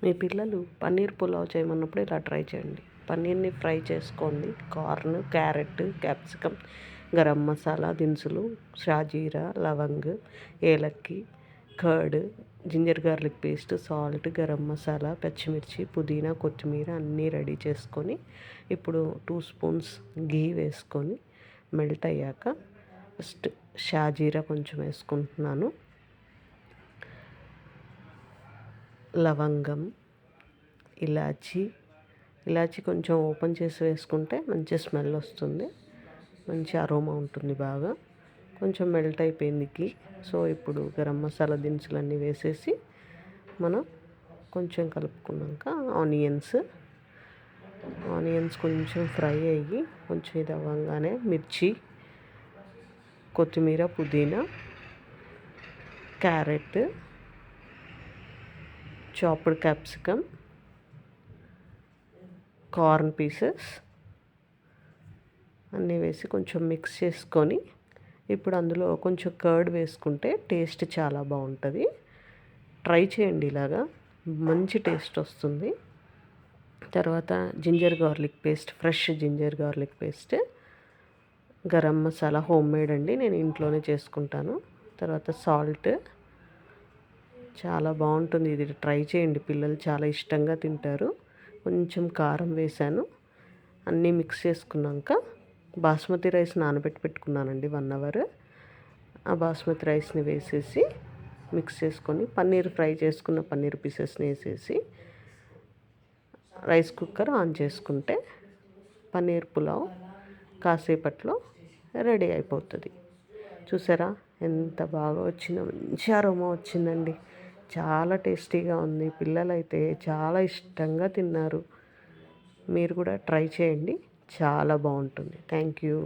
మీ పిల్లలు పన్నీర్ పులావ్ చేయమన్నప్పుడు ఇలా ట్రై చేయండి. పన్నీర్ని ఫ్రై చేసుకోండి. Corn, carrot, capsicum, garam masala దినుసులు, షాజీరా, లవంగ్, ఏలక్కి, curd, ginger garlic paste, salt, garam masala, పచ్చిమిర్చి, పుదీనా, కొత్తిమీర అన్నీ రెడీ చేసుకొని ఇప్పుడు 2 స్పూన్స్ గీ వేసుకొని మెల్ట్ అయ్యాక ఫస్ట్ షాజీరా కొంచెం వేసుకుంటున్నాను. లవంగం, ఇలాచి కొంచెం ఓపెన్ చేసి వేసుకుంటే మంచి స్మెల్ వస్తుంది, మంచి అరోమా ఉంటుంది బాగా. కొంచెం మెల్ట్ అయిపోయింది ఘీ. సో ఇప్పుడు గరం మసాలా దినుసులన్నీ వేసేసి మనం కొంచెం కలుపుకున్నాక ఆనియన్స్ కొంచెం ఫ్రై అయ్యి కొంచెం ఇది అవ్వగానే మిర్చి, కొత్తిమీర, పుదీనా, carrot, chopped capsicum, corn pieces అన్నీ వేసి కొంచెం మిక్స్ చేసుకొని ఇప్పుడు అందులో కొంచెం కర్డ్ వేసుకుంటే టేస్ట్ చాలా బాగుంటుంది. ట్రై చేయండి, ఇలాగా మంచి టేస్ట్ వస్తుంది. తర్వాత ginger garlic paste, fresh ginger garlic paste, garam masala homemade అండి, నేను ఇంట్లోనే చేసుకుంటాను. తర్వాత సాల్ట్, చాలా బాగుంటుంది. ఇది ట్రై చేయండి, పిల్లలు చాలా ఇష్టంగా తింటారు. కొంచెం కారం వేసాను. అన్నీ మిక్స్ చేసుకున్నాక బాస్మతి రైస్ నానబెట్టి పెట్టుకున్నానండి 1 అవర్. ఆ బాస్మతి రైస్ని వేసేసి మిక్స్ చేసుకొని పన్నీర్ ఫ్రై చేసుకున్న పన్నీర్ పీసెస్ని వేసేసి రైస్ కుక్కర్ ఆన్ చేసుకుంటే పన్నీర్ పులావ్ కాసేపట్లో రెడీ అయిపోతుంది. చూసారా ఎంత బాగా వచ్చిందో, మంచి అరోమా వచ్చిందండి. చాలా టేస్టీగా ఉంది. పిల్లలైతే చాలా ఇష్టంగా తిన్నారు. మీరు కూడా ట్రై చేయండి, చాలా బాగుంటుంది. Thank you.